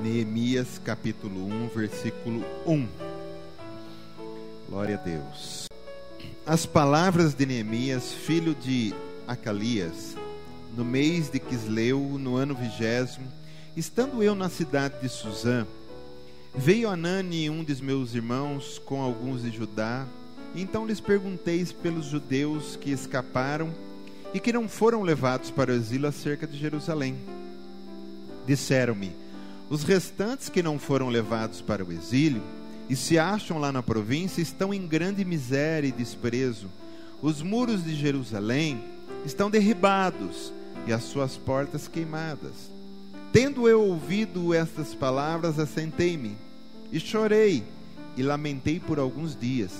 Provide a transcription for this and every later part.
Neemias capítulo 1, versículo 1. Glória a Deus. As palavras de Neemias, filho de Acalias, no mês de Quisleu, no ano 20, estando eu na cidade de Suzã, veio Anani, um dos meus irmãos, com alguns de Judá. Então lhes perguntei pelos judeus que escaparam e que não foram levados para o exílio acerca de Jerusalém. Disseram-me: os restantes que não foram levados para o exílio e se acham lá na província estão em grande miséria e desprezo. Os muros de Jerusalém estão derribados e as suas portas queimadas. Tendo eu ouvido estas palavras, assentei-me e chorei e lamentei por alguns dias.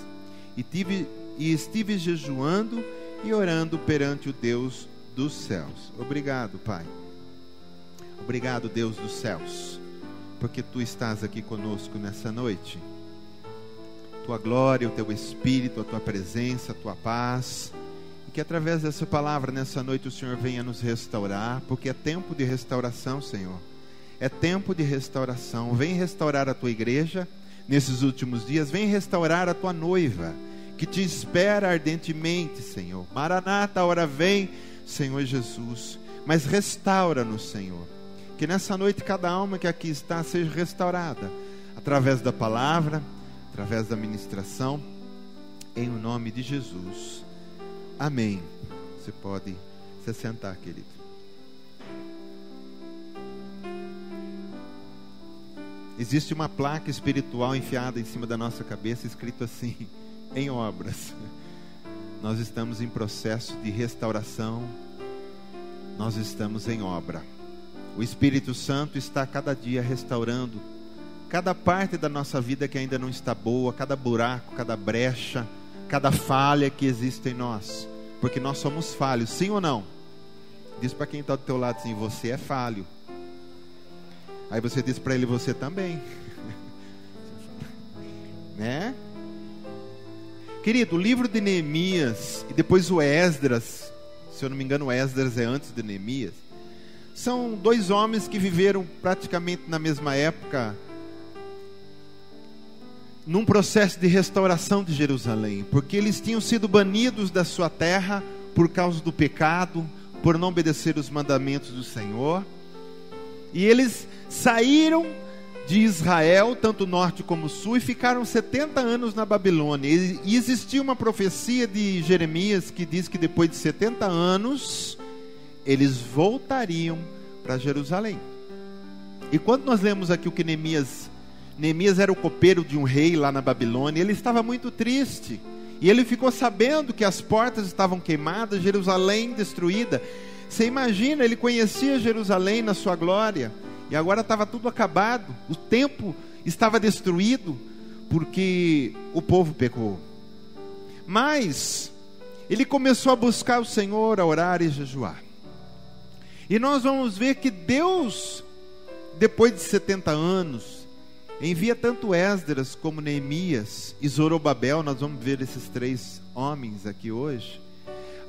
E estive jejuando e orando perante o Deus dos céus. Obrigado, Pai. Obrigado, Deus dos céus, porque Tu estás aqui conosco nessa noite. Tua glória, o Teu Espírito, a Tua presença, a Tua paz. E que através dessa palavra nessa noite o Senhor venha nos restaurar, porque é tempo de restauração, Senhor. É tempo de restauração. Vem restaurar a Tua igreja nesses últimos dias. Vem restaurar a Tua noiva, que Te espera ardentemente, Senhor. Maranata, a hora vem, Senhor Jesus. Mas restaura-nos, Senhor. Que nessa noite cada alma que aqui está seja restaurada, através da palavra, através da ministração, em o nome de Jesus. Amém. Você pode se sentar, querido. Existe uma placa espiritual enfiada em cima da nossa cabeça, escrito assim: em obras. Nós estamos em processo de restauração, nós estamos em obra. O Espírito Santo está a cada dia restaurando cada parte da nossa vida que ainda não está boa, cada buraco, cada brecha, cada falha que existe em nós, porque nós somos falhos, sim ou não? Diz para quem está do teu lado assim: você é falho. Aí você diz para ele: você também. Né? Querido, o livro de Neemias e depois o Esdras, se eu não me engano o Esdras é antes de Neemias, são dois homens que viveram praticamente na mesma época, num processo de restauração de Jerusalém, porque eles tinham sido banidos da sua terra por causa do pecado, por não obedecer os mandamentos do Senhor. E eles saíram de Israel, tanto norte como sul, e ficaram 70 anos na Babilônia. E existia uma profecia de Jeremias que diz que depois de 70 anos eles voltariam para Jerusalém. E quando nós lemos aqui o que Neemias era o copeiro de um rei lá na Babilônia, ele estava muito triste, e ele ficou sabendo que as portas estavam queimadas, Jerusalém destruída. Você imagina, ele conhecia Jerusalém na sua glória, e agora estava tudo acabado, o templo estava destruído, porque o povo pecou. Mas ele começou a buscar o Senhor, a orar e jejuar. E nós vamos ver que Deus, depois de 70 anos, envia tanto Esdras como Neemias e Zorobabel, nós vamos ver esses três homens aqui hoje,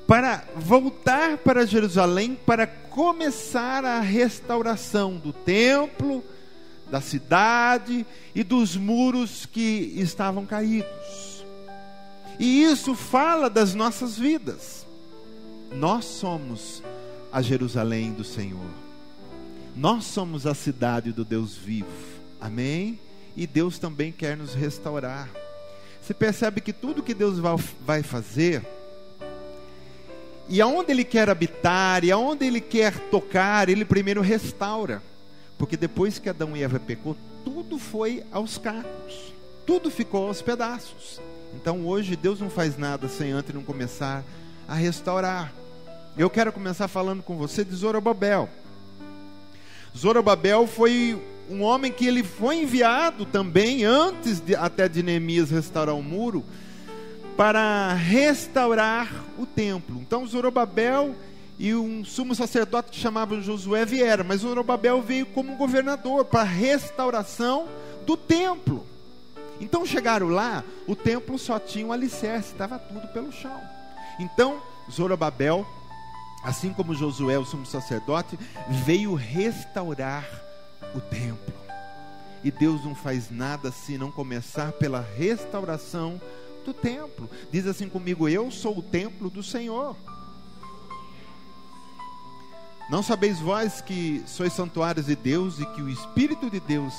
para voltar para Jerusalém, para começar a restauração do templo, da cidade e dos muros que estavam caídos. E isso fala das nossas vidas. Nós somos a Jerusalém do Senhor. Nós somos a cidade do Deus vivo. Amém? E Deus também quer nos restaurar. Você percebe que tudo que Deus vai fazer, e aonde Ele quer habitar, e aonde Ele quer tocar, Ele primeiro restaura. Porque depois que Adão e Eva pecou, tudo foi aos cacos, tudo ficou aos pedaços. Então hoje Deus não faz nada sem antes não começar a restaurar. Eu quero começar falando com você de Zorobabel. Zorobabel foi um homem que ele foi enviado também, antes até de Neemias restaurar o muro, para restaurar o templo. Então Zorobabel e um sumo sacerdote que chamava Josué vieram, mas Zorobabel veio como governador para a restauração do templo. Então chegaram lá, o templo só tinha um alicerce, estava tudo pelo chão. Então Zorobabel, assim como Josué, o sumo sacerdote, veio restaurar o templo. E Deus não faz nada se não começar pela restauração do templo. Diz assim comigo: eu sou o templo do Senhor. Não sabeis vós que sois santuários de Deus e que o Espírito de Deus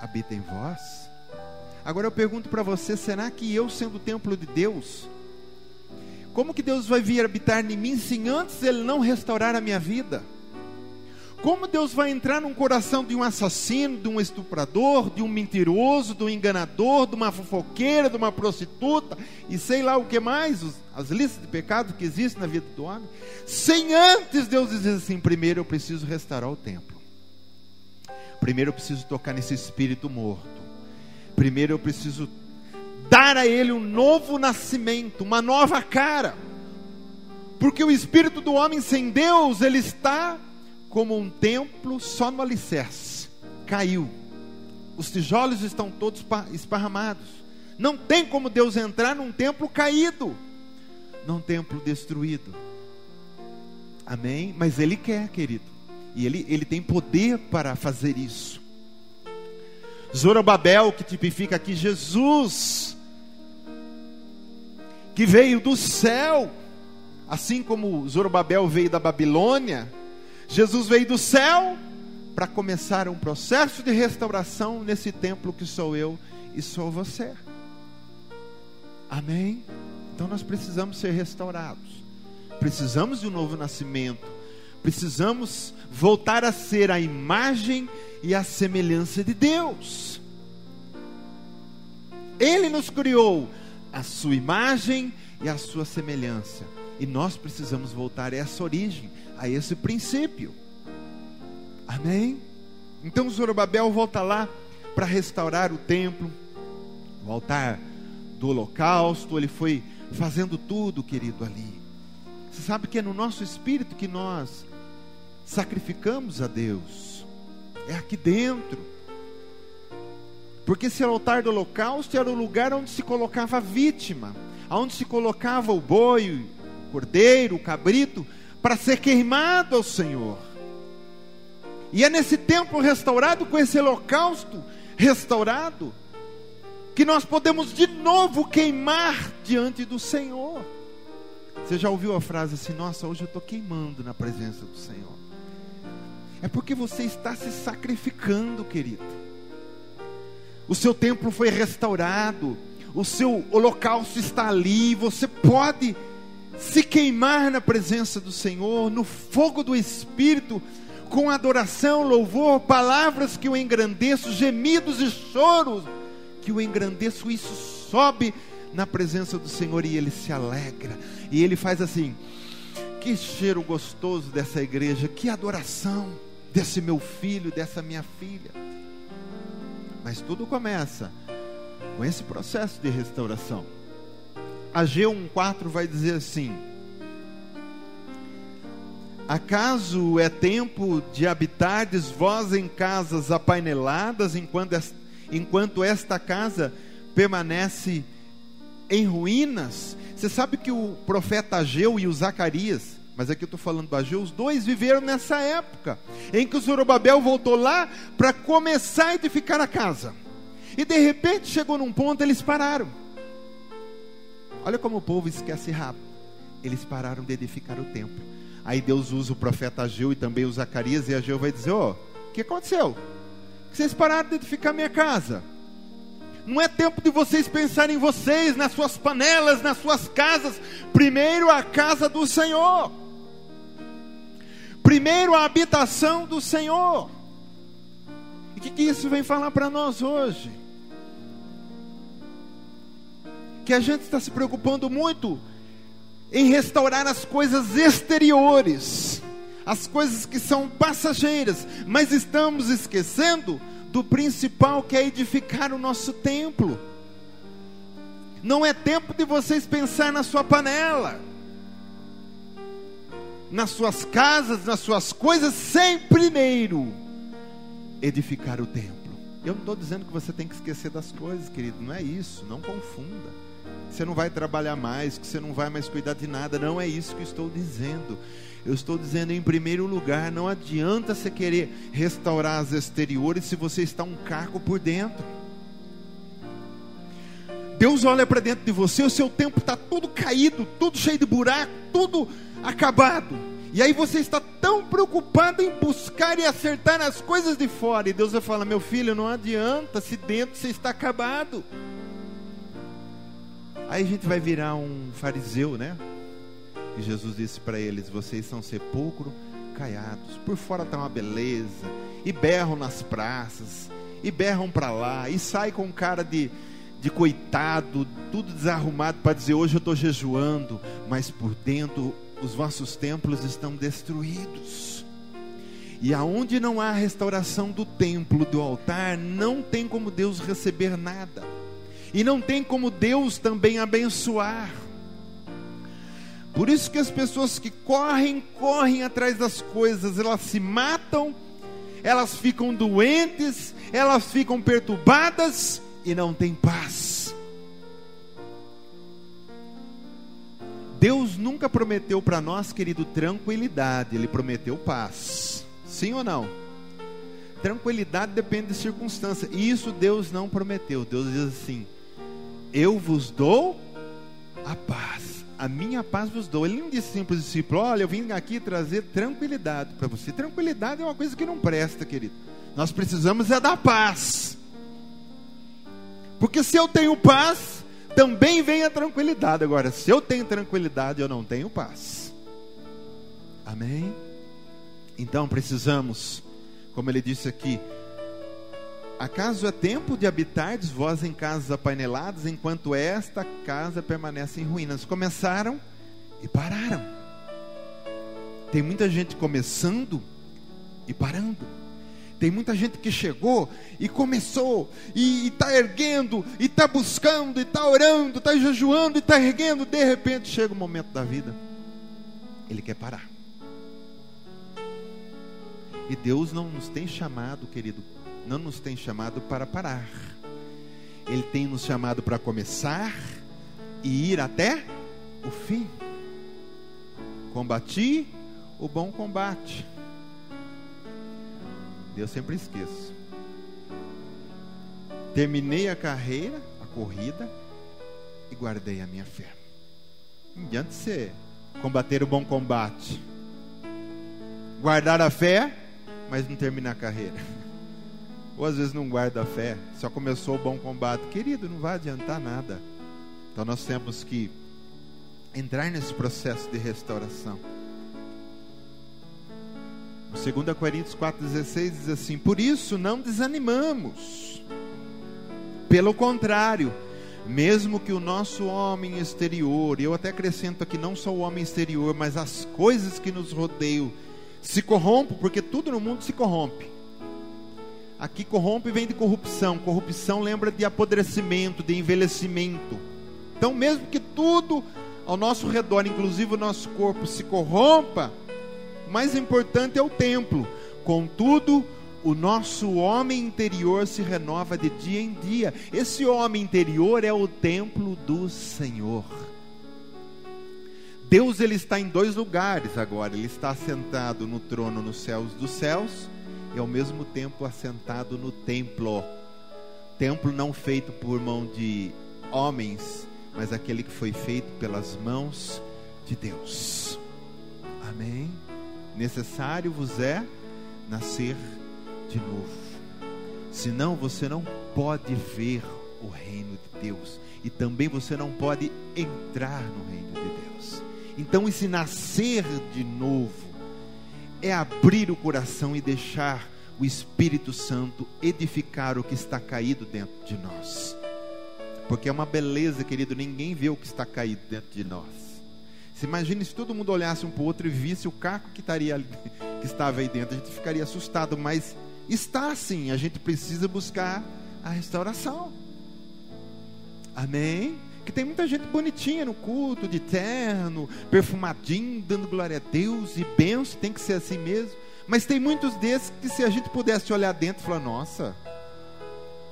habita em vós? Agora eu pergunto para você: será que eu, sendo o templo de Deus, como que Deus vai vir habitar em mim se antes Ele não restaurar a minha vida? Como Deus vai entrar num coração de um assassino, de um estuprador, de um mentiroso, de um enganador, de uma fofoqueira, de uma prostituta, e sei lá o que mais, as listas de pecados que existem na vida do homem, sem antes Deus dizer assim: primeiro eu preciso restaurar o templo, primeiro eu preciso tocar nesse espírito morto, primeiro eu preciso dar a ele um novo nascimento, uma nova cara, porque o espírito do homem sem Deus, ele está como um templo só no alicerce, caiu, os tijolos estão todos esparramados, não tem como Deus entrar num templo caído, num templo destruído, amém? Mas Ele quer, querido, e Ele tem poder para fazer isso. Zorobabel, que tipifica aqui Jesus, que veio do céu, assim como Zorobabel veio da Babilônia, Jesus veio do céu para começar um processo de restauração nesse templo que sou eu e sou você. Amém? Então nós precisamos ser restaurados, precisamos de um novo nascimento, precisamos voltar a ser a imagem e a semelhança de Deus. Ele nos criou a sua imagem e a sua semelhança, e nós precisamos voltar a essa origem, a esse princípio. Amém? Então Zorobabel volta lá para restaurar o templo, o altar do holocausto. Ele foi fazendo tudo, querido, ali. Você sabe que é no nosso espírito que nós sacrificamos a Deus, é aqui dentro, porque esse altar do holocausto era o lugar onde se colocava a vítima, onde se colocava o boi, o cordeiro, o cabrito, para ser queimado ao Senhor. E é nesse templo restaurado, com esse holocausto restaurado, que nós podemos de novo queimar diante do Senhor. Você já ouviu a frase assim: nossa, hoje eu estou queimando na presença do Senhor? É porque você está se sacrificando, querido. O seu templo foi restaurado, o seu holocausto está ali, você pode se queimar na presença do Senhor, no fogo do Espírito, com adoração, louvor, palavras que o engrandeçam, gemidos e choros que o engrandeçam. Isso sobe na presença do Senhor e Ele se alegra, e Ele faz assim: que cheiro gostoso dessa igreja, que adoração desse meu filho, dessa minha filha. Mas tudo começa com esse processo de restauração. Ageu 1,4 vai dizer assim: acaso é tempo de habitardes vós em casas apaineladas, enquanto esta casa permanece em ruínas? Você sabe que o profeta Ageu e o Zacarias, mas aqui eu estou falando do Ageu, os dois viveram nessa época em que o Zorobabel voltou lá para começar a edificar a casa, e de repente chegou num ponto, eles pararam. Olha como o povo esquece rápido. Eles pararam de edificar o templo. Aí Deus usa o profeta Ageu e também o Zacarias, e Ageu vai dizer: o que aconteceu? Que vocês pararam de edificar minha casa? Não é tempo de vocês pensarem em vocês, nas suas panelas, nas suas casas. Primeiro a casa do Senhor, primeiro a habitação do Senhor. E o que isso vem falar para nós hoje? Que a gente está se preocupando muito em restaurar as coisas exteriores, as coisas que são passageiras, mas estamos esquecendo do principal, que é edificar o nosso templo. Não é tempo de vocês pensar na sua panela, nas suas casas, nas suas coisas, sem primeiro edificar o templo. Eu não estou dizendo que você tem que esquecer das coisas, querido, não é isso, não confunda. Você não vai trabalhar mais, que você não vai mais cuidar de nada, não é isso que eu estou dizendo. Eu Eu estou dizendo, em primeiro lugar, não adianta você querer restaurar as exteriores se você está um caco por dentro. Deus olha para dentro de você, o seu templo está tudo caído, tudo cheio de buraco, tudo acabado. E aí você está tão preocupado em buscar e acertar as coisas de fora. E Deus vai falar, meu filho, não adianta, se dentro você está acabado. Aí a gente vai virar um fariseu, né? E Jesus disse para eles, vocês são sepulcro caiados, por fora está uma beleza, e berram nas praças, e berram para lá, e sai com cara de coitado, tudo desarrumado para dizer, hoje eu estou jejuando, mas por dentro os vossos templos estão destruídos. E aonde não há restauração do templo, do altar, não tem como Deus receber nada, e não tem como Deus também abençoar. Por isso que as pessoas que correm atrás das coisas, elas se matam, elas ficam doentes, elas ficam perturbadas e não tem paz. Deus nunca prometeu para nós, querido, tranquilidade. Ele prometeu paz. Sim ou não? Tranquilidade depende de circunstância. E isso Deus não prometeu. Deus diz assim, eu vos dou a paz. A minha paz vos dou. Ele não disse assim para os discípulos, olha, eu vim aqui trazer tranquilidade para você. Tranquilidade é uma coisa que não presta, querido. Nós precisamos é da paz. Porque se eu tenho paz, também vem a tranquilidade. Agora, se eu tenho tranquilidade, eu não tenho paz. Amém? Então precisamos, como ele disse aqui, acaso é tempo de habitardes vós em casas apaineladas, enquanto esta casa permanece em ruínas? Começaram e pararam. Tem muita gente começando e parando. Tem muita gente que chegou e começou, e está erguendo, e está buscando, e está orando, está jejuando, e está erguendo. De repente chega o momento da vida, ele quer parar. E Deus não nos tem chamado, querido, não nos tem chamado para parar. Ele tem nos chamado para começar e ir até o fim. Combati o bom combate. Eu sempre esqueço. Terminei a carreira, a corrida, e guardei a minha fé. Não adianta você combater o bom combate, guardar a fé, mas não terminar a carreira. Ou às vezes não guarda a fé, só começou o bom combate. Querido, não vai adiantar nada. Então nós temos que entrar nesse processo de restauração. 2 Coríntios 4,16 diz assim, por isso não desanimamos, pelo contrário, mesmo que o nosso homem exterior, e eu até acrescento aqui, não só o homem exterior, mas as coisas que nos rodeiam, se corrompam, porque tudo no mundo se corrompe. Aqui corrompe vem de corrupção, corrupção lembra de apodrecimento, de envelhecimento. Então mesmo que tudo ao nosso redor, inclusive o nosso corpo, se corrompa, o mais importante é o templo. Contudo, o nosso homem interior se renova de dia em dia. Esse homem interior é o templo do Senhor. Deus, ele está em dois lugares agora. Ele está assentado no trono nos céus dos céus e ao mesmo tempo assentado no templo. Templo não feito por mão de homens, mas aquele que foi feito pelas mãos de Deus. Amém? Necessário vos é nascer de novo, senão você não pode ver o reino de Deus, e também você não pode entrar no reino de Deus. Então esse nascer de novo é abrir o coração e deixar o Espírito Santo edificar o que está caído dentro de nós, porque é uma beleza, querido, ninguém vê o que está caído dentro de nós. Se imagine se todo mundo olhasse um para o outro e visse o caco que estava aí dentro, a gente ficaria assustado, mas está assim, a gente precisa buscar a restauração. Amém? Que tem muita gente bonitinha no culto, de terno, perfumadinho, dando glória a Deus e bênção, tem que ser assim mesmo. Mas tem muitos desses que se a gente pudesse olhar dentro e falar, nossa,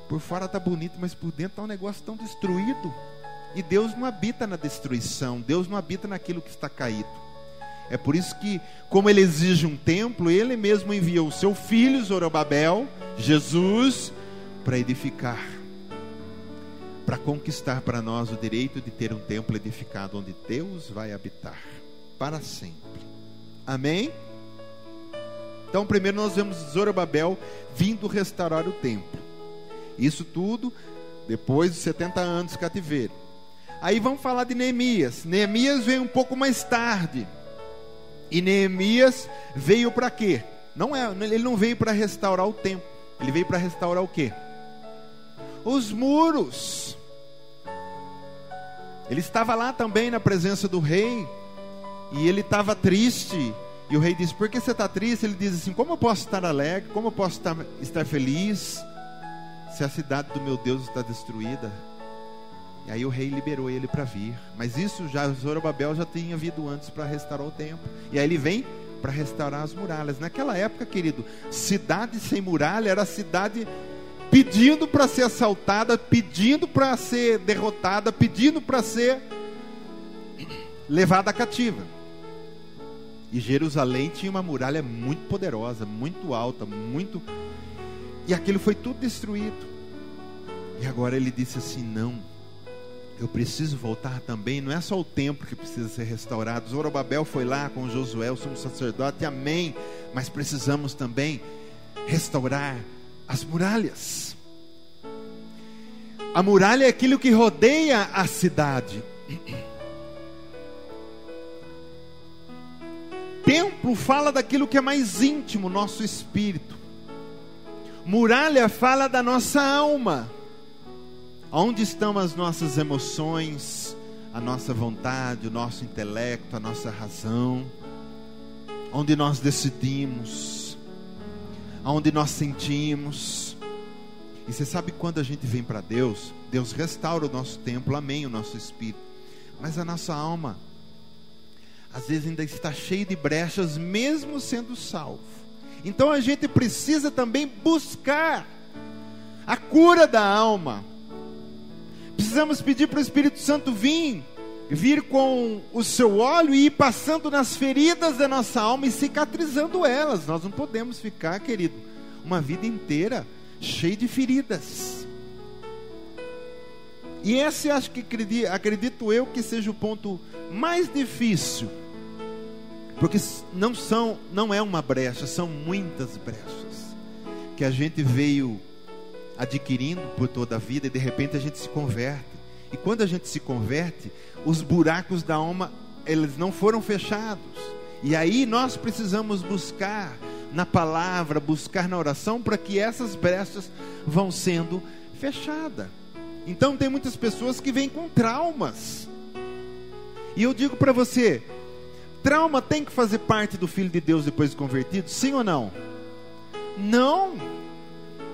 por fora está bonito, mas por dentro está um negócio tão destruído. E Deus não habita na destruição, Deus não habita naquilo que está caído. É por isso que, como ele exige um templo, ele mesmo enviou o seu filho Zorobabel, Jesus, para edificar, para conquistar para nós o direito de ter um templo edificado onde Deus vai habitar para sempre. Amém? Então primeiro nós vemos Zorobabel vindo restaurar o templo. Isso tudo depois de 70 anos de cativeiro. Aí vamos falar de Neemias. Neemias veio um pouco mais tarde. E Neemias veio para quê? Ele não veio para restaurar o templo. Ele veio para restaurar o quê? Os muros. Ele estava lá também na presença do rei. E ele estava triste. E o rei disse: por que você está triste? Ele diz assim: como eu posso estar alegre? Como eu posso estar feliz se a cidade do meu Deus está destruída? E aí o rei liberou ele para vir. Mas isso já, Zorobabel já tinha vindo antes para restaurar o templo. E aí ele vem para restaurar as muralhas. Naquela época, querido, cidade sem muralha era cidade pedindo para ser assaltada, pedindo para ser derrotada, pedindo para ser levada cativa. E Jerusalém tinha uma muralha muito poderosa, muito alta, e aquilo foi tudo destruído. E agora ele disse assim: não, eu preciso voltar também. Não é só o templo que precisa ser restaurado. Zorobabel foi lá com Josué, o sumo sacerdote, amém. Mas precisamos também restaurar as muralhas. A muralha é aquilo que rodeia a cidade. Templo fala daquilo que é mais íntimo, nosso espírito. Muralha fala da nossa alma. Onde estão as nossas emoções, a nossa vontade, o nosso intelecto, a nossa razão? Onde nós decidimos, onde nós sentimos. E você sabe, quando a gente vem para Deus, Deus restaura o nosso templo, amém, o nosso espírito. Mas a nossa alma, às vezes ainda está cheia de brechas, mesmo sendo salvo. Então a gente precisa também buscar a cura da alma. Precisamos pedir para o Espírito Santo vir com o seu óleo e ir passando nas feridas da nossa alma e cicatrizando elas. Nós não podemos ficar, querido, uma vida inteira cheia de feridas. E esse, acho que acredito eu, que seja o ponto mais difícil. Porque não é uma brecha, são muitas brechas que a gente veio adquirindo por toda a vida, e de repente a gente se converte. E quando a gente se converte, os buracos da alma, eles não foram fechados. E aí nós precisamos buscar na palavra, buscar na oração, para que essas brechas vão sendo fechadas. Então tem muitas pessoas que vêm com traumas. E eu digo para você, trauma tem que fazer parte do Filho de Deus depois de convertido? Sim ou não? Não.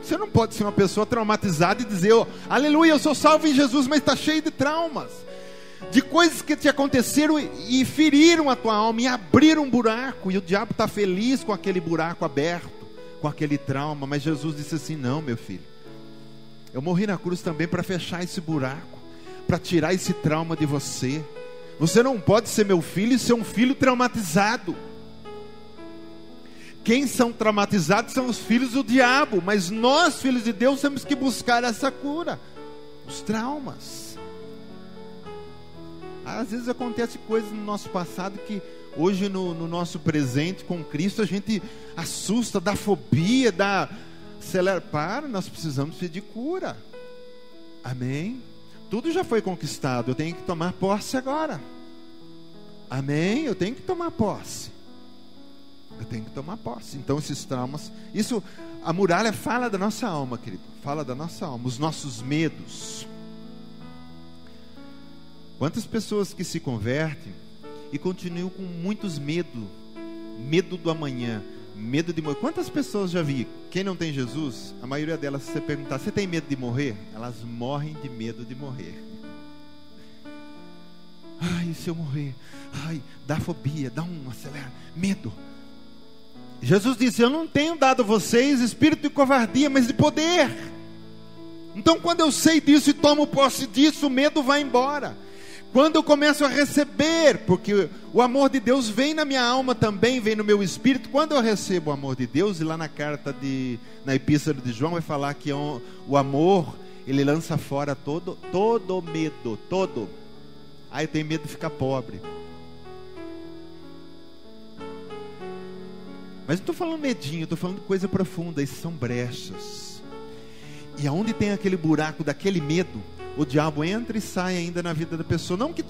Você não pode ser uma pessoa traumatizada e dizer: oh, aleluia, eu sou salvo em Jesus, mas está cheio de traumas, de coisas que te aconteceram e feriram a tua alma, e abriram um buraco, e o diabo está feliz com aquele buraco aberto, com aquele trauma. Mas Jesus disse assim: não, meu filho, eu morri na cruz também para fechar esse buraco, para tirar esse trauma de você. Você não pode ser meu filho e ser um filho traumatizado. Quem são traumatizados são os filhos do diabo, mas nós, filhos de Deus, temos que buscar essa cura, os traumas. Às vezes acontece coisas no nosso passado que hoje no nosso presente com Cristo a gente assusta, dá fobia, nós precisamos pedir cura. Amém? Tudo já foi conquistado, eu tenho que tomar posse agora. Amém? Eu tenho que tomar posse. Eu tenho que tomar posse. Então esses traumas, a muralha fala da nossa alma, querido. Fala da nossa alma, os nossos medos. Quantas pessoas que se convertem e continuam com muitos medos? Medo do amanhã, medo de morrer. Quantas pessoas já vi? Quem não tem Jesus, a maioria delas, se você perguntar: você tem medo de morrer? Elas morrem de medo de morrer. Ai, e se eu morrer? Ai, dá fobia, dá um acelera, medo. Jesus disse: eu não tenho dado a vocês espírito de covardia, mas de poder. Então quando eu sei disso e tomo posse disso, o medo vai embora. Quando eu começo a receber, porque o amor de Deus vem na minha alma também, vem no meu espírito. Quando eu recebo o amor de Deus, e lá na na epístola de João vai falar que o amor, ele lança fora todo medo, todo. Eu tenho medo de ficar pobre. Mas não estou falando medinho, estou falando de coisa profunda. Isso são brechas. E aonde tem aquele buraco daquele medo, o diabo entra e sai ainda na vida da pessoa. Não que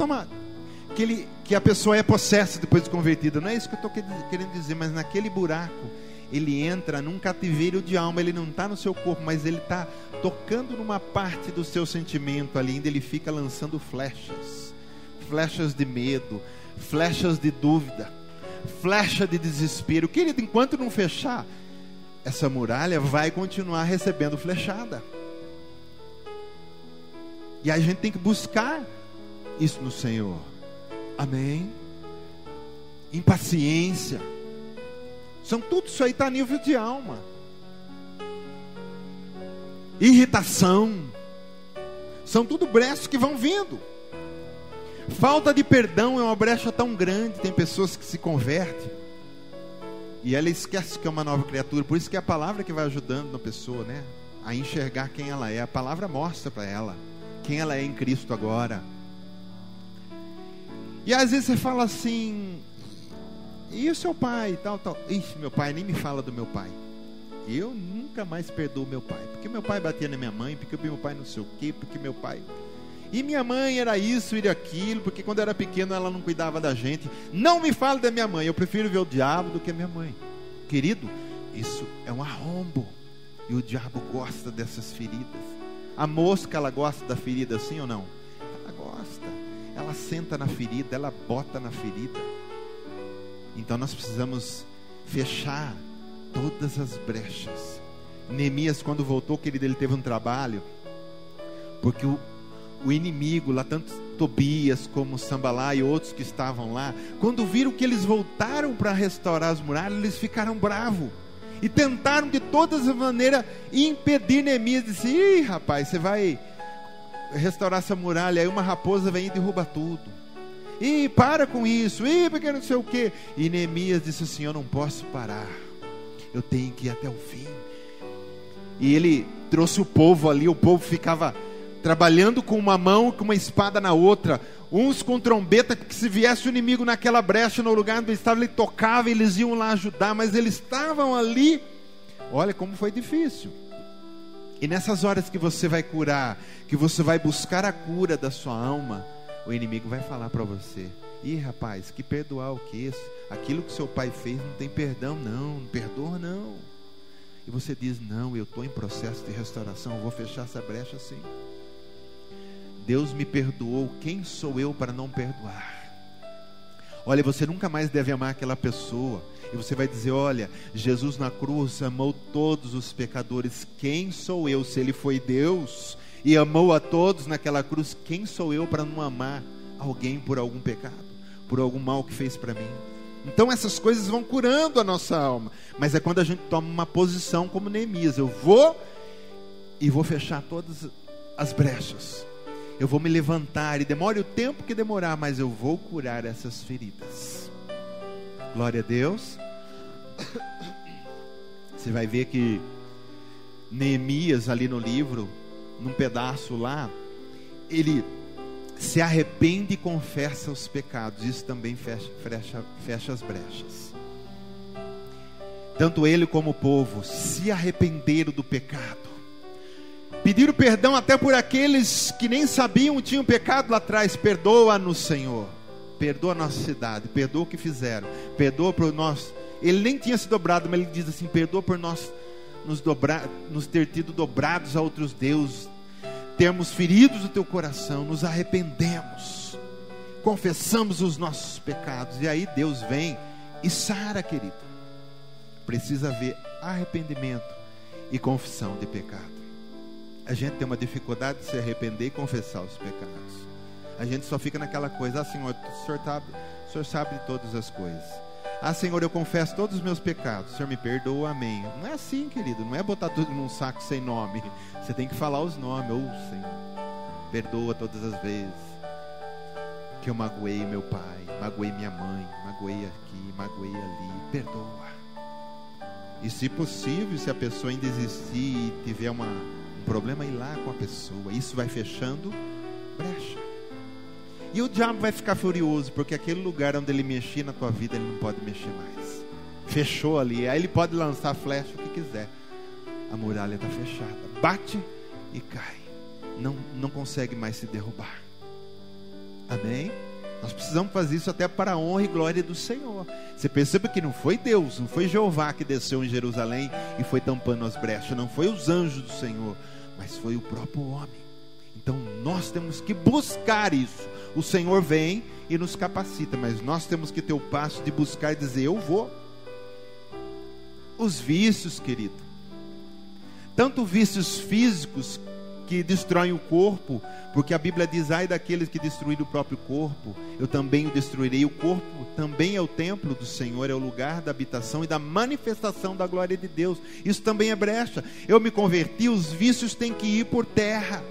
a pessoa é possessa depois de convertida. Não é isso que eu estou querendo dizer. Mas naquele buraco, ele entra num cativeiro de alma. Ele não está no seu corpo, mas ele está tocando numa parte do seu sentimento ali. Ainda ele fica lançando flechas. Flechas de medo, flechas de dúvida, flecha de desespero. Querido, enquanto não fechar, essa muralha vai continuar recebendo flechada. E a gente tem que buscar isso no Senhor. Amém? Impaciência. Tudo isso aí está a nível de alma. Irritação. São tudo brechas que vão vindo. Falta de perdão é uma brecha tão grande. Tem pessoas que se convertem e ela esquece que é uma nova criatura. Por isso que é a palavra que vai ajudando a pessoa, né, a enxergar quem ela é. A palavra mostra para ela quem ela é em Cristo agora. E às vezes você fala assim: e o seu pai, tal. Ixi, meu pai, nem me fala do meu pai. Eu nunca mais perdoo meu pai, porque meu pai batia na minha mãe, porque meu pai não sei o quê, porque meu pai... E minha mãe era isso e aquilo, porque quando eu era pequeno ela não cuidava da gente. Não me fale da minha mãe, eu prefiro ver o diabo do que a minha mãe. Querido, isso é um arrombo. E o diabo gosta dessas feridas. A mosca, ela gosta da ferida, sim ou não? Ela gosta. Ela senta na ferida, ela bota na ferida. Então nós precisamos fechar todas as brechas. Neemias, quando voltou, querido, ele teve um trabalho, porque o inimigo lá, tanto Tobias como Sambalá e outros que estavam lá, quando viram que eles voltaram para restaurar as muralhas, eles ficaram bravos e tentaram de todas as maneiras impedir Neemias. Disse: ih, rapaz, você vai restaurar essa muralha, aí uma raposa vem e derruba tudo. Ih, para com isso, ih, porque não sei o que. E Neemias disse assim: eu não posso parar, eu tenho que ir até o fim. E ele trouxe o povo ali, o povo ficava trabalhando com uma mão, com uma espada na outra, uns com trombeta, que se viesse o inimigo naquela brecha, no lugar onde estava, ele tocava, eles iam lá ajudar, mas eles estavam ali. Olha como foi difícil. E nessas horas que você vai curar, que você vai buscar a cura da sua alma, o inimigo vai falar para você: ih, rapaz, que perdoar o que? Aquilo que seu pai fez não tem perdão, não perdoa não. E você diz: não, eu estou em processo de restauração, eu vou fechar essa brecha sim. Deus me perdoou, quem sou eu para não perdoar? Olha, você nunca mais deve amar aquela pessoa. E você vai dizer: olha, Jesus na cruz amou todos os pecadores. Quem sou eu? Se Ele foi Deus e amou a todos naquela cruz, quem sou eu para não amar alguém por algum pecado, por algum mal que fez para mim? Então essas coisas vão curando a nossa alma. Mas é quando a gente toma uma posição como Neemias: eu vou fechar todas as brechas. Eu vou me levantar, e demore o tempo que demorar, mas eu vou curar essas feridas. Glória a Deus. Você vai ver que Neemias, ali no livro, num pedaço lá, ele se arrepende e confessa os pecados. Isso também fecha as brechas. Tanto ele como o povo se arrependeram do pecado, pediram perdão até por aqueles que nem sabiam tinham pecado lá atrás. Perdoa-nos, Senhor, perdoa a nossa cidade, perdoa o que fizeram, perdoa por nós. Ele nem tinha se dobrado, mas ele diz assim: perdoa por nós nos ter tido dobrados a outros deuses, termos feridos o teu coração. Nos arrependemos, confessamos os nossos pecados, e aí Deus vem e sara, querido. Precisa haver arrependimento e confissão de pecado. A gente tem uma dificuldade de se arrepender e confessar os pecados. A gente só fica naquela coisa: ah, Senhor, o Senhor sabe de todas as coisas. Ah, Senhor, eu confesso todos os meus pecados, o Senhor me perdoa, amém. Não é assim, querido, não é botar tudo num saco sem nome. Você tem que falar os nomes. Oh, Senhor, perdoa todas as vezes. porque eu magoei meu pai, magoei minha mãe, magoei aqui, magoei ali. Perdoa. E se possível, se a pessoa ainda existir e tiver um problema, ir lá com a pessoa. Isso vai fechando brecha. E o diabo vai ficar furioso, porque aquele lugar onde ele mexia na tua vida, ele não pode mexer mais. Fechou ali, aí ele pode lançar flecha, o que quiser. A muralha está fechada, bate e cai. Não consegue mais se derrubar. Amém? Nós precisamos fazer isso até para a honra e glória do Senhor. Você percebe que não foi Deus, não foi Jeová que desceu em Jerusalém e foi tampando as brechas, não foi os anjos do Senhor, mas foi o próprio homem. Então nós temos que buscar isso. O Senhor vem e nos capacita, mas nós temos que ter o passo de buscar e dizer: eu vou. Os vícios, querido, tanto vícios físicos que destroem o corpo, porque a Bíblia diz: ai daqueles que destruíram o próprio corpo, eu também o destruirei. O corpo também é o templo do Senhor, é o lugar da habitação e da manifestação da glória de Deus. Isso também é brecha. Eu me converti, os vícios têm que ir por terra.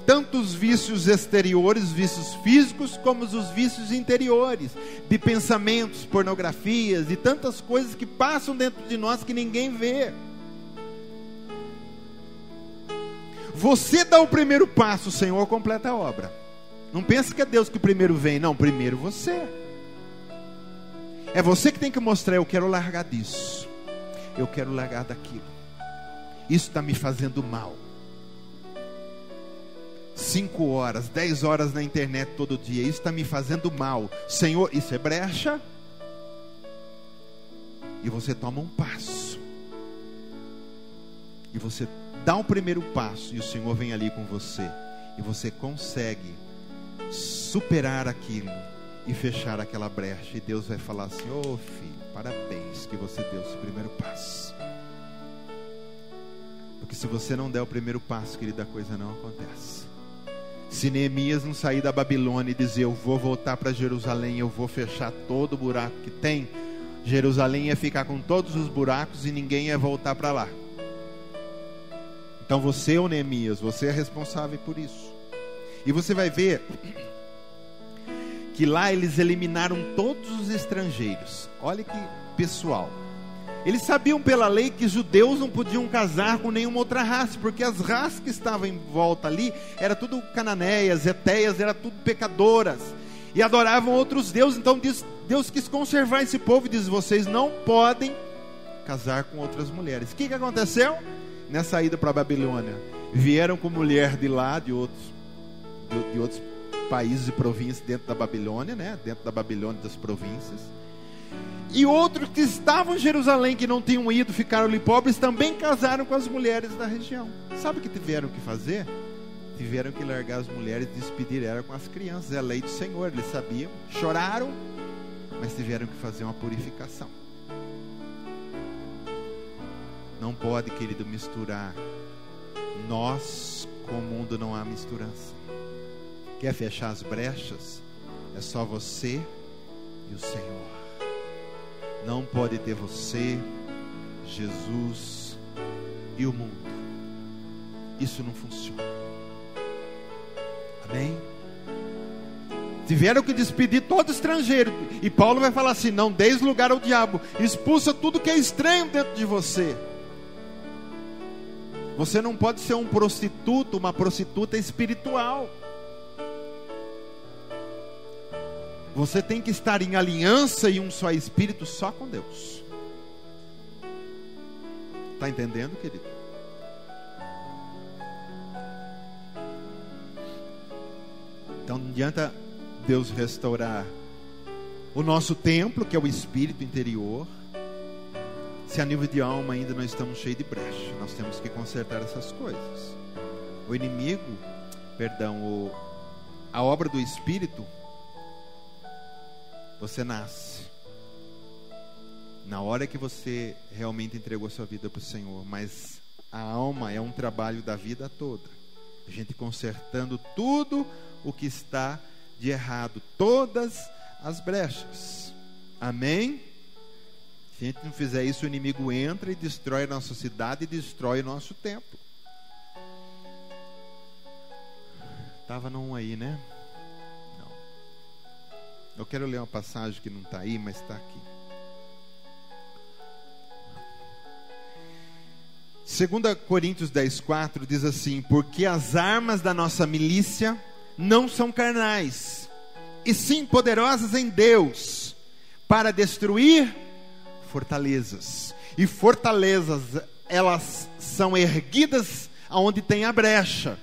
Tanto os vícios exteriores, vícios físicos, como os vícios interiores, de pensamentos, pornografias e tantas coisas que passam dentro de nós que ninguém vê. Você dá o primeiro passo, o Senhor completa a obra. Não pense que é Deus que primeiro vem, não, primeiro você. É você que tem que mostrar: eu quero largar disso, eu quero largar daquilo, isso está me fazendo mal. 5 horas, 10 horas na internet todo dia, isso está me fazendo mal. Senhor, isso é brecha. E você toma um passo, e você dá o primeiro passo, e o Senhor vem ali com você, e você consegue superar aquilo e fechar aquela brecha. E Deus vai falar assim: ô filho, parabéns que você deu esse primeiro passo. Porque se você não der o primeiro passo, querida, a coisa não acontece. Se Neemias não sair da Babilônia e dizer: eu vou voltar para Jerusalém, eu vou fechar todo o buraco que tem, Jerusalém ia ficar com todos os buracos e ninguém ia voltar para lá. Então você, ô Neemias, você é responsável por isso. E você vai ver que lá eles eliminaram todos os estrangeiros. Olha que pessoal. Eles sabiam pela lei que judeus não podiam casar com nenhuma outra raça, porque as raças que estavam em volta ali, era tudo cananeias, etéias, era tudo pecadoras, e adoravam outros deuses. Então Deus quis conservar esse povo e diz: vocês não podem casar com outras mulheres. O que aconteceu? Nessa ida para a Babilônia, vieram com mulher de lá, de outros países e províncias dentro da Babilônia, né? Dentro da Babilônia, das províncias. E outros que estavam em Jerusalém, que não tinham ido, ficaram ali pobres, também casaram com as mulheres da região. Sabe o que tiveram que fazer? Tiveram que largar as mulheres e despedir ela com as crianças. É a lei do Senhor, eles sabiam, choraram, mas tiveram que fazer uma purificação. Não pode, querido, misturar nós com o mundo, não há misturança. Quer fechar as brechas? É só você e o Senhor. Não pode ter você, Jesus e o mundo. Isso não funciona. Amém? Tiveram que despedir todo estrangeiro. E Paulo vai falar assim: não deis lugar ao diabo, expulsa tudo que é estranho dentro de você. Você não pode ser um prostituto, uma prostituta espiritual. Você tem que estar em aliança e um só espírito só com Deus. Está entendendo, querido? Então não adianta Deus restaurar o nosso templo, que é o espírito interior, se a nível de alma ainda não estamos cheios de brecha. Nós temos que consertar essas coisas. O inimigo, a obra do espírito, você nasce na hora que você realmente entregou sua vida para o Senhor, mas a alma é um trabalho da vida toda, a gente consertando tudo o que está de errado, todas as brechas. Amém? Se a gente não fizer isso, o inimigo entra e destrói a nossa cidade e destrói o nosso templo. Estava num aí, né? Não. Eu quero ler uma passagem que não está aí, mas está aqui. 2 Coríntios 10:4 diz assim: porque as armas da nossa milícia não são carnais, e sim poderosas em Deus, para destruir fortalezas. E fortalezas, elas são erguidas aonde tem a brecha,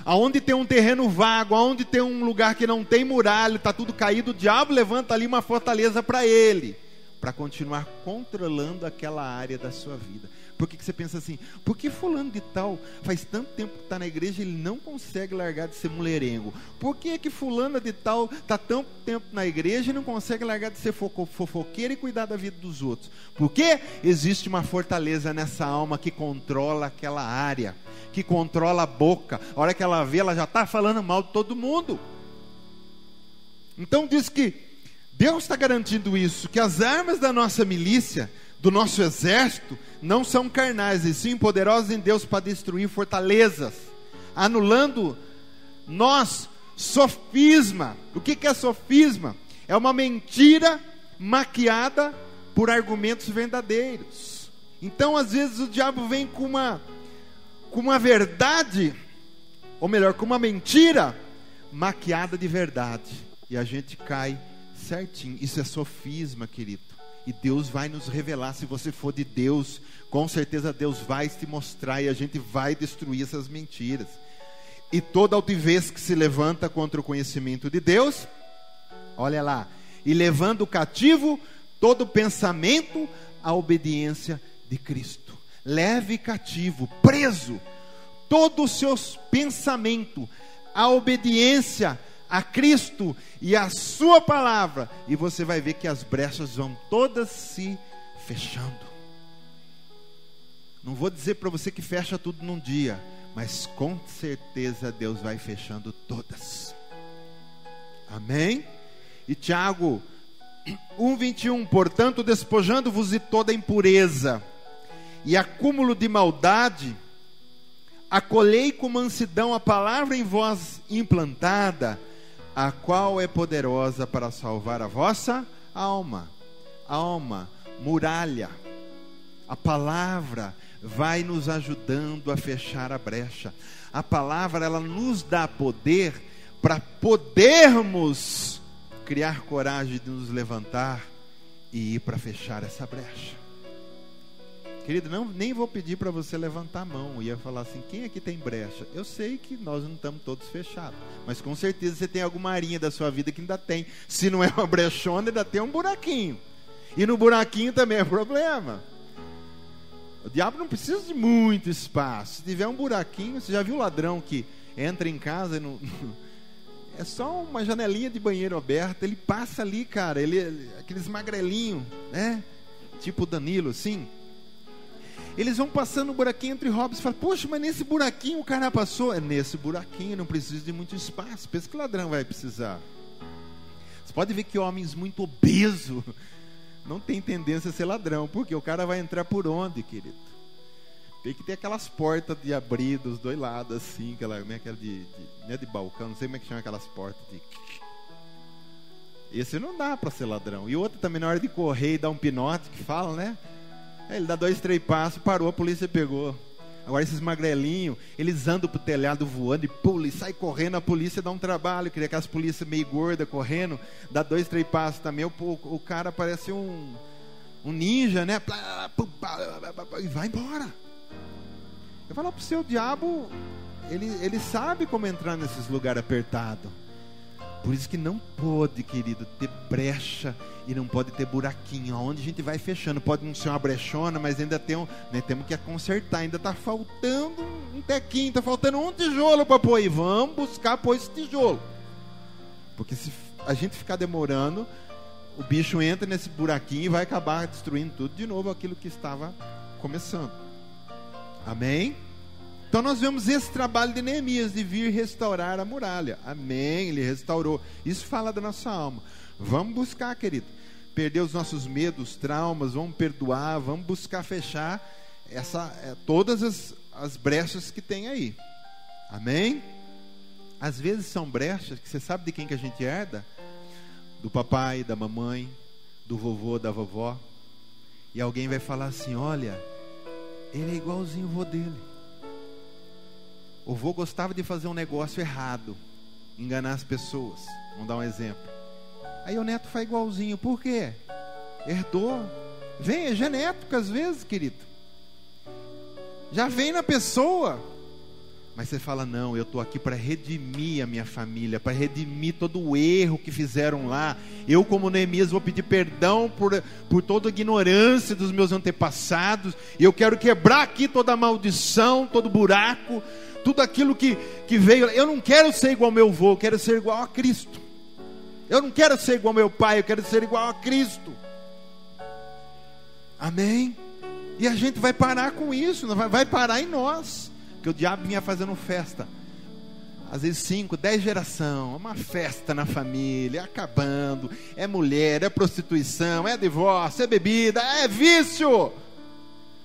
aonde tem um terreno vago, aonde tem um lugar que não tem muralha, está tudo caído. O diabo levanta ali uma fortaleza para ele, para continuar controlando aquela área da sua vida. Por que você pensa assim? Por que fulano de tal faz tanto tempo que está na igreja e ele não consegue largar de ser mulherengo? Por que fulana de tal está tanto tempo na igreja e não consegue largar de ser fofoqueira e cuidar da vida dos outros? Porque existe uma fortaleza nessa alma que controla aquela área, que controla a boca. A hora que ela vê, ela já está falando mal de todo mundo. Então diz que Deus está garantindo isso, que as armas da nossa milícia, do nosso exército, não são carnais, e sim poderosos em Deus para destruir fortalezas, anulando sofisma. O que é sofisma? É uma mentira maquiada por argumentos verdadeiros. Então às vezes o diabo vem com uma verdade, ou melhor, com uma mentira maquiada de verdade, e a gente cai certinho. Isso é sofisma, querido. E Deus vai nos revelar. Se você for de Deus, com certeza Deus vai te mostrar, e a gente vai destruir essas mentiras. E toda altivez que se levanta contra o conhecimento de Deus, olha lá, e levando cativo todo pensamento à obediência de Cristo. Leve cativo, preso, todo o seu pensamento à obediência a Cristo e a sua palavra, e você vai ver que as brechas vão todas se fechando. Não vou dizer para você que fecha tudo num dia, mas com certeza Deus vai fechando todas. Amém? E Tiago 1:21, portanto, despojando-vos de toda impureza e acúmulo de maldade, acolhei com mansidão a palavra em vós implantada, a qual é poderosa para salvar a vossa alma. Alma, muralha. A palavra vai nos ajudando a fechar a brecha. A palavra, ela nos dá poder para podermos criar coragem de nos levantar e ir para fechar essa brecha. Querido, nem vou pedir para você levantar a mão. Ia falar assim, quem aqui tem brecha? Eu sei que nós não estamos todos fechados, mas com certeza você tem alguma arinha da sua vida que ainda tem. Se não é uma brechona, ainda tem um buraquinho. E no buraquinho também é problema. O diabo não precisa de muito espaço. Se tiver um buraquinho, você já viu o ladrão que entra em casa e não... É só uma janelinha de banheiro aberta, ele passa ali, cara, aqueles magrelinhos, né? Tipo o Danilo, assim. Eles vão passando no buraquinho entre roubos e falam, poxa, mas nesse buraquinho o cara passou. É nesse buraquinho, não precisa de muito espaço. Pensa que o ladrão vai precisar. Você pode ver que homens muito obesos não tem tendência a ser ladrão, porque o cara vai entrar por onde, querido? Tem que ter aquelas portas de abrir dos dois lados, assim, aquela não é de balcão, não sei como é que chama aquelas portas de... Esse não dá para ser ladrão. E outro também, na hora de correr e dar um pinote, que fala, né? Ele dá 2, 3 passos, parou, a polícia pegou. Agora esses magrelinhos, eles andam pro telhado voando e pula e sai correndo, a polícia dá um trabalho. Queria aquelas polícias meio gordas correndo, dá 2, 3 passos também, o cara parece um ninja, né? E vai embora. Eu falo pro seu diabo, ele sabe como entrar nesses lugares apertados. Por isso que não pode, querido, ter brecha e não pode ter buraquinho. Onde a gente vai fechando, pode não ser uma brechona, mas ainda tem temos que consertar. Ainda está faltando um tequinho, está faltando um tijolo para pôr aí. Vamos buscar pôr esse tijolo. Porque se a gente ficar demorando, o bicho entra nesse buraquinho e vai acabar destruindo tudo de novo, aquilo que estava começando. Amém? Então nós vemos esse trabalho de Neemias, de vir restaurar a muralha. Amém, ele restaurou. Isso fala da nossa alma. Vamos buscar, querido, perder os nossos medos, traumas, vamos perdoar, vamos buscar fechar todas as brechas que tem aí. Amém? Às vezes são brechas que você sabe de quem que a gente herda? do papai, da mamãe, do vovô, da vovó. E alguém vai falar assim: olha, ele é igualzinho o vô dele. O vô gostava de fazer um negócio errado, enganar as pessoas. Vamos dar um exemplo. Aí o neto faz igualzinho. Por quê? Herdou. Vem, é genético às vezes, querido. Já vem na pessoa. Mas você fala: não, eu estou aqui para redimir a minha família, para redimir todo o erro que fizeram lá. Eu, como Neemias, vou pedir perdão por toda a ignorância dos meus antepassados. E eu quero quebrar aqui toda a maldição, todo buraco, tudo aquilo que veio. Eu não quero ser igual ao meu avô, eu quero ser igual a Cristo. Eu não quero ser igual ao meu pai, eu quero ser igual a Cristo. Amém? E a gente vai parar com isso, vai parar em nós. Porque o diabo vinha fazendo festa, às vezes 5, 10 gerações, uma festa na família, acabando. É mulher, é prostituição, é divórcio, é bebida, é vício.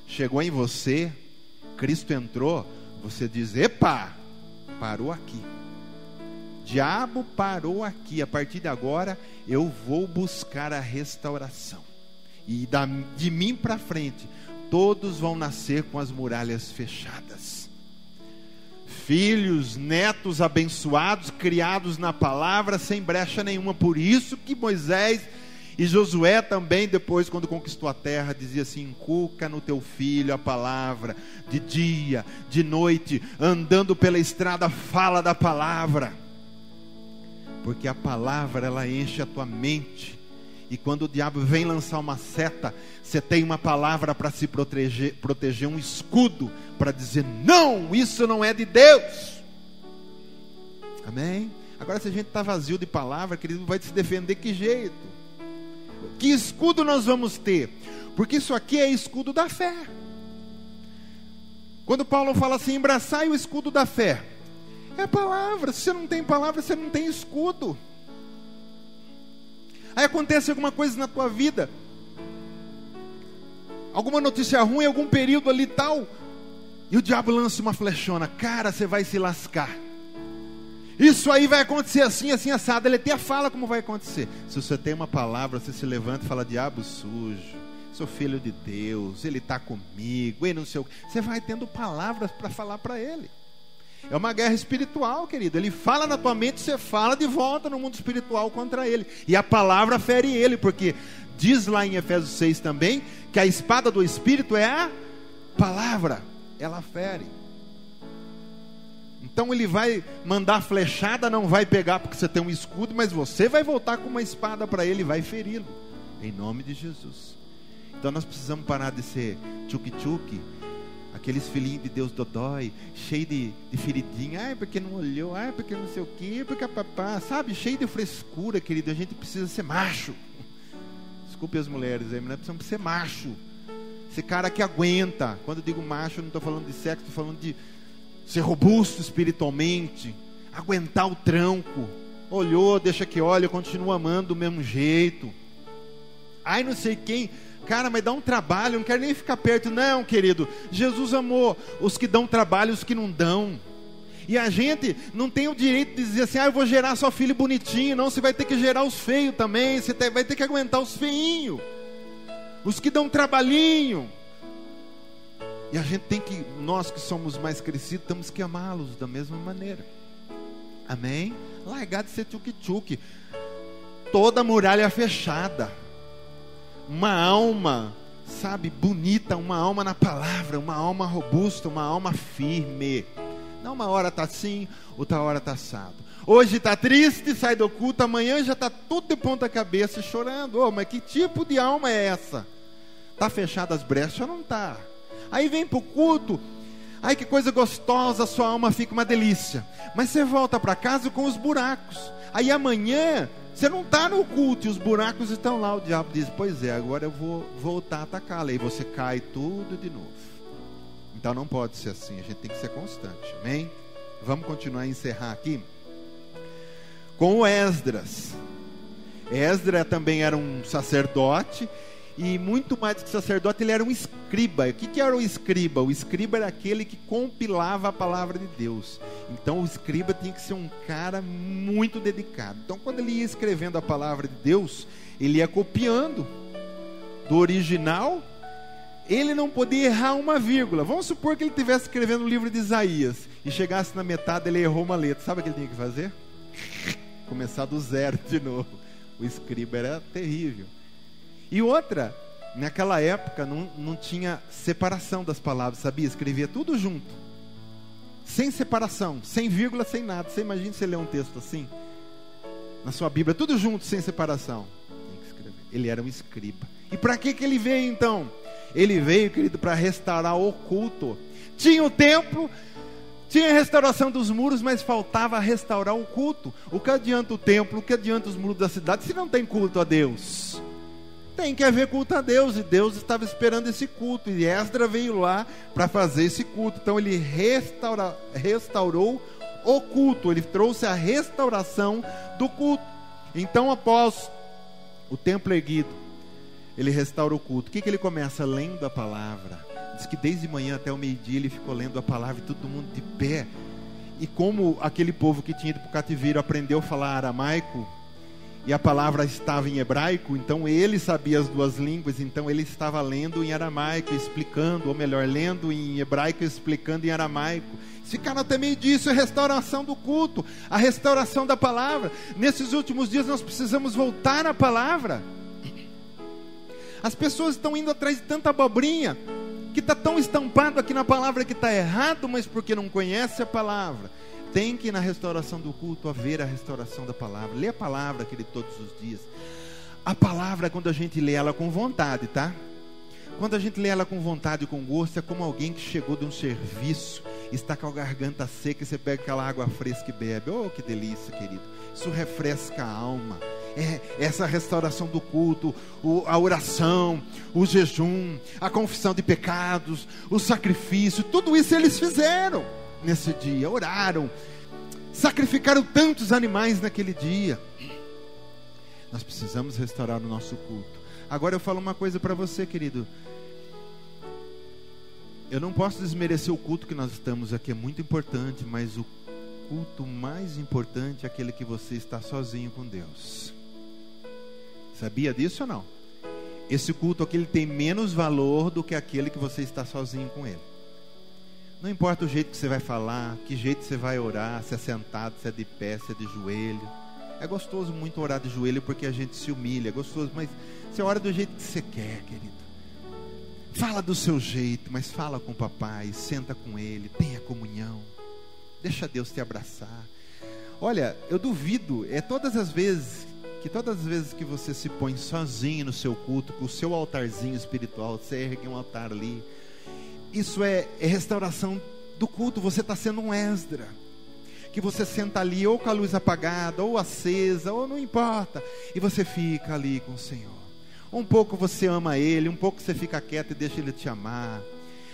Chegou em você, Cristo entrou, você diz: epa, parou aqui. Diabo parou aqui. A partir de agora eu vou buscar a restauração. E de mim para frente todos vão nascer com as muralhas fechadas. Filhos, netos abençoados, criados na palavra, sem brecha nenhuma. Por isso que Moisés e Josué também, depois, quando conquistou a terra, dizia assim: inculca no teu filho a palavra, de dia, de noite, andando pela estrada, fala da palavra. Porque a palavra, ela enche a tua mente. E quando o diabo vem lançar uma seta, você tem uma palavra para se proteger, um escudo para dizer: não, isso não é de Deus. Amém? Agora, se a gente está vazio de palavra, querido, vai se defender que jeito? Que escudo nós vamos ter? Porque isso aqui é escudo da fé. Quando Paulo fala assim: embraçai o escudo da fé, é a palavra. Se você não tem palavra, você não tem escudo. Aí acontece alguma coisa na tua vida, alguma notícia ruim, algum período ali tal, e o diabo lança uma flechona: cara, você vai se lascar. Isso aí vai acontecer assim, assim, assado. Ele até fala como vai acontecer. Se você tem uma palavra, você se levanta e fala: diabo sujo, sou filho de Deus, ele está comigo, ele não sei o que. Você vai tendo palavras para falar para ele. É uma guerra espiritual, querido. Ele fala na tua mente, você fala de volta no mundo espiritual contra ele. E a palavra fere ele, porque diz lá em Efésios 6 também, que a espada do Espírito é a palavra. Ela fere. Então ele vai mandar flechada, não vai pegar porque você tem um escudo, mas você vai voltar com uma espada para ele e vai feri-lo. Em nome de Jesus. Então nós precisamos parar de ser tchuc-tchuc, aqueles filhinhos de Deus dodói, cheio de feridinha. Ai, porque não olhou, ai, porque não sei o que, porque papá, sabe, cheio de frescura, querido. A gente precisa ser macho. Desculpe as mulheres aí, mas nós precisamos ser macho. Esse cara que aguenta. Quando eu digo macho, eu não estou falando de sexo, estou falando de ser robusto espiritualmente, aguentar o tranco. Olhou, deixa que olha, continua amando do mesmo jeito. Ai, não sei quem. Cara, mas dá um trabalho, eu não quero nem ficar perto. Não, querido, Jesus amou os que dão trabalho e os que não dão. E a gente não tem o direito de dizer assim: eu vou gerar só filho bonitinho. Não, você vai ter que gerar os feios também. Você vai ter que aguentar os feinhos, os que dão trabalhinho. E a gente tem que, nós que somos mais crescidos, temos que amá-los da mesma maneira. Amém? Largar de ser tchuc-tchuc. Toda muralha fechada. Uma alma, sabe, bonita, uma alma na palavra, uma alma robusta, uma alma firme. Não, uma hora está assim, outra hora está assado. Hoje está triste, sai do culto, amanhã já está tudo de ponta cabeça chorando. Mas que tipo de alma é essa? Está fechada as brechas ou não está? Aí vem para o culto, ai que coisa gostosa, sua alma fica uma delícia. Mas você volta para casa com os buracos. Aí amanhã você não está no culto e os buracos estão lá. O diabo diz: pois é, agora eu vou voltar a atacá-la. Aí você cai tudo de novo. Então não pode ser assim, a gente tem que ser constante. Amém? Vamos continuar a encerrar aqui com o Esdras. Esdras também era um sacerdote. E muito mais do que sacerdote, ele era um escriba. O que era o escriba? O escriba era aquele que compilava a palavra de Deus. Então o escriba tinha que ser um cara muito dedicado. Então quando ele ia escrevendo a palavra de Deus, ele ia copiando do original. Ele não podia errar uma vírgula. Vamos supor que ele estivesse escrevendo o livro de Isaías e chegasse na metade, ele errou uma letra. Sabe o que ele tinha que fazer? Começar do zero de novo. O escriba era terrível. E outra, naquela época não tinha separação das palavras, sabia? Escrevia tudo junto, sem separação, sem vírgula, sem nada. Você imagina você ler um texto assim na sua Bíblia, tudo junto, sem separação. Tem que escrever. Ele era um escriba. E para que ele veio então? Ele veio, querido, para restaurar o culto. Tinha o templo, tinha a restauração dos muros, mas faltava restaurar o culto. O que adianta o templo, o que adianta os muros da cidade, se não tem culto a Deus? Tem que haver culto a Deus, e Deus estava esperando esse culto, e Esdras veio lá para fazer esse culto. Então ele restaurou o culto, ele trouxe a restauração do culto. Então após o templo erguido, ele restaura o culto. O que ele começa? Lendo a palavra. Diz que desde manhã até o meio-dia ele ficou lendo a palavra, e todo mundo de pé. E como aquele povo que tinha ido para o cativeiro aprendeu a falar aramaico, e a palavra estava em hebraico, então ele sabia as duas línguas, então ele estava lendo em aramaico, explicando, ou melhor, lendo em hebraico, explicando em aramaico. Ficaram até meio-dia. Isso é restauração do culto, a restauração da palavra. Nesses últimos dias nós precisamos voltar à palavra. As pessoas estão indo atrás de tanta abobrinha, que está tão estampado aqui na palavra que está errado, mas porque não conhece a palavra. Tem que ir na restauração do culto haver a restauração da palavra. Lê a palavra, querido, todos os dias. A palavra, quando a gente lê ela com vontade, tá? Quando a gente lê ela com vontade e com gosto, é como alguém que chegou de um serviço, está com a garganta seca, e você pega aquela água fresca e bebe. Oh, que delícia, querido. Isso refresca a alma. Essa restauração do culto, a oração, o jejum, a confissão de pecados, o sacrifício, tudo isso eles fizeram nesse dia. Oraram, sacrificaram tantos animais naquele dia. Nós precisamos restaurar o nosso culto. Agora eu falo uma coisa para você, querido. Eu não posso desmerecer o culto que nós estamos aqui, é muito importante, mas o culto mais importante é aquele que você está sozinho com Deus. Sabia disso ou não? Esse culto aqui, ele tem menos valor do que aquele que você está sozinho com Ele. Não importa o jeito que você vai falar, que jeito você vai orar, se é sentado, se é de pé, se é de joelho. É gostoso muito orar de joelho porque a gente se humilha, é gostoso, mas você ora do jeito que você quer, querido. Fala do seu jeito, mas fala com o papai, senta com ele, tenha comunhão. Deixa Deus te abraçar. Olha, eu duvido, todas as vezes que você se põe sozinho no seu culto, com o seu altarzinho espiritual, você ergue um altar ali, isso é restauração do culto. Você está sendo um Esdras, que você senta ali ou com a luz apagada, ou acesa, ou não importa, e você fica ali com o Senhor. Um pouco você ama Ele, um pouco você fica quieto e deixa Ele te amar.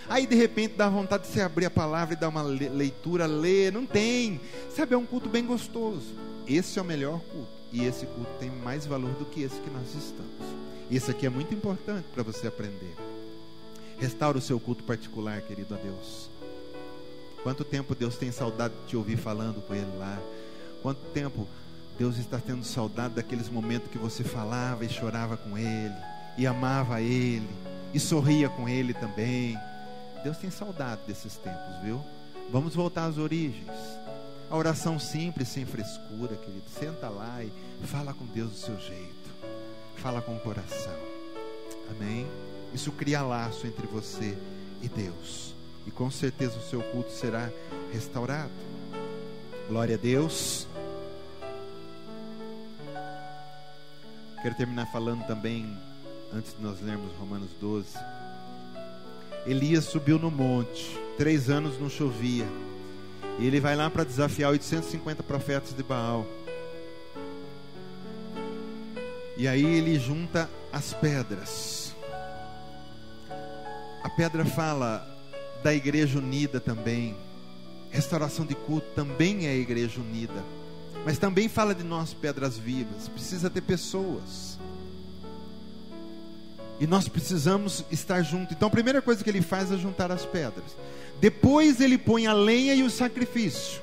Aí de repente dá vontade de você abrir a palavra e dar uma leitura, ler. Não tem, sabe, é um culto bem gostoso. Esse é o melhor culto, e esse culto tem mais valor do que esse que nós estamos. Esse aqui é muito importante para você aprender. Restaura o seu culto particular, querido, a Deus. Quanto tempo Deus tem saudade de te ouvir falando com Ele lá? Quanto tempo Deus está tendo saudade daqueles momentos que você falava e chorava com Ele, e amava Ele, e sorria com Ele também. Deus tem saudade desses tempos, viu? Vamos voltar às origens. A oração simples, sem frescura, querido. Senta lá e fala com Deus do seu jeito. Fala com o coração. Amém? Isso cria laço entre você e Deus. E com certeza o seu culto será restaurado. Glória a Deus. Quero terminar falando também, antes de nós lermos Romanos 12. Elias subiu no monte. 3 anos não chovia. E ele vai lá para desafiar 850 profetas de Baal. E aí ele junta as pedras. A pedra fala da igreja unida também. Restauração de culto também é a igreja unida. Mas também fala de nós, pedras vivas. Precisa ter pessoas. E nós precisamos estar juntos. Então a primeira coisa que ele faz é juntar as pedras. Depois ele põe a lenha e o sacrifício.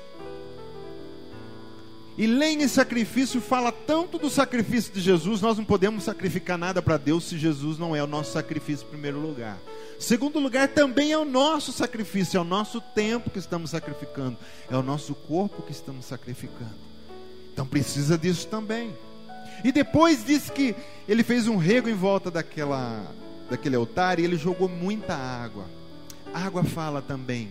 E lei em sacrifício fala tanto do sacrifício de Jesus. Nós não podemos sacrificar nada para Deus se Jesus não é o nosso sacrifício em primeiro lugar. Segundo lugar, também é o nosso sacrifício, é o nosso tempo que estamos sacrificando, é o nosso corpo que estamos sacrificando. Então precisa disso também. E depois diz que ele fez um rego em volta daquele altar e ele jogou muita água. A água fala também.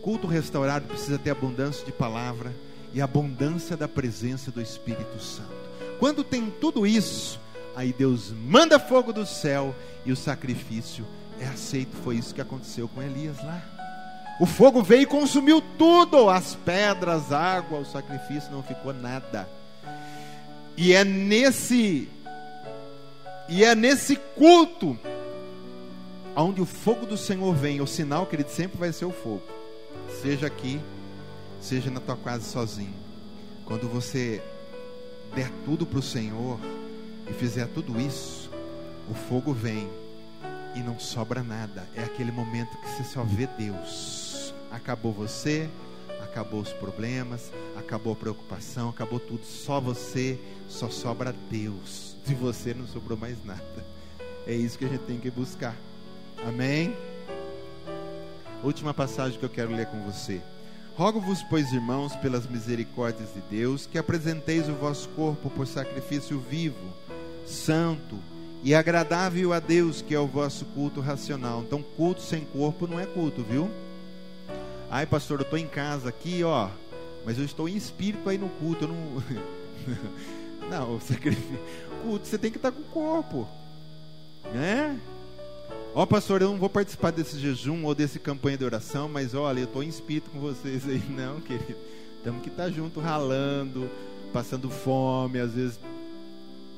Culto restaurado precisa ter abundância de palavra e abundância da presença do Espírito Santo. Quando tem tudo isso, aí Deus manda fogo do céu e o sacrifício é aceito. Foi isso que aconteceu com Elias lá. O fogo veio e consumiu tudo, as pedras, a água, o sacrifício, não ficou nada. E é nesse culto onde o fogo do Senhor vem. O sinal, querido, sempre vai ser o fogo. Seja aqui, seja na tua casa sozinho. Quando você der tudo para o Senhor e fizer tudo isso, o fogo vem e não sobra nada. É aquele momento que você só vê Deus. Acabou você, acabou os problemas, acabou a preocupação, acabou tudo. Só você, só sobra Deus. De você não sobrou mais nada. É isso que a gente tem que buscar. Amém? Última passagem que eu quero ler com você. Rogo-vos, pois, irmãos, pelas misericórdias de Deus, que apresenteis o vosso corpo por sacrifício vivo, santo e agradável a Deus, que é o vosso culto racional. Então, culto sem corpo não é culto, viu? Ai, pastor, eu estou em casa aqui, ó, mas eu estou em espírito aí no culto. Eu não... não, o sacrifício... culto, você tem que estar com o corpo, né? Ó, pastor, eu não vou participar desse jejum ou desse campanha de oração, mas olha, eu estou em espírito com vocês aí. Não, querido, temos que estar junto, ralando, passando fome. Às vezes,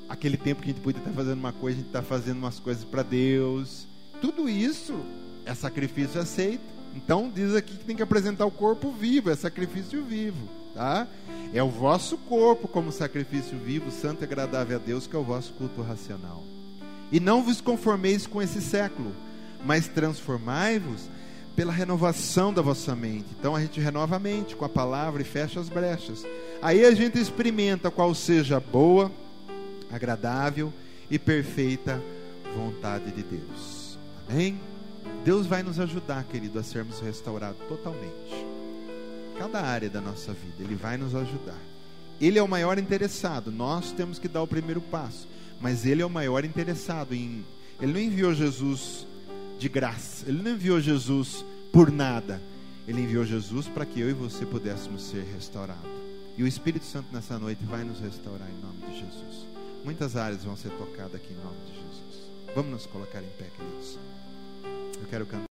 aquele tempo que a gente podia estar fazendo uma coisa, a gente está fazendo umas coisas para Deus. Tudo isso é sacrifício aceito. Então diz aqui que tem que apresentar o corpo vivo, é sacrifício vivo, tá? É o vosso corpo como sacrifício vivo, santo e agradável a Deus, que é o vosso culto racional. E não vos conformeis com esse século, mas transformai-vos pela renovação da vossa mente. Então a gente renova a mente com a palavra e fecha as brechas. Aí a gente experimenta qual seja a boa, agradável e perfeita vontade de Deus. Amém? Deus vai nos ajudar, querido, a sermos restaurados totalmente. Cada área da nossa vida, Ele vai nos ajudar. Ele é o maior interessado, nós temos que dar o primeiro passo. Mas Ele é o maior interessado em... Ele não enviou Jesus de graça. Ele não enviou Jesus por nada. Ele enviou Jesus para que eu e você pudéssemos ser restaurados. E o Espírito Santo nessa noite vai nos restaurar em nome de Jesus. Muitas áreas vão ser tocadas aqui em nome de Jesus. Vamos nos colocar em pé, queridos. Eu quero cantar.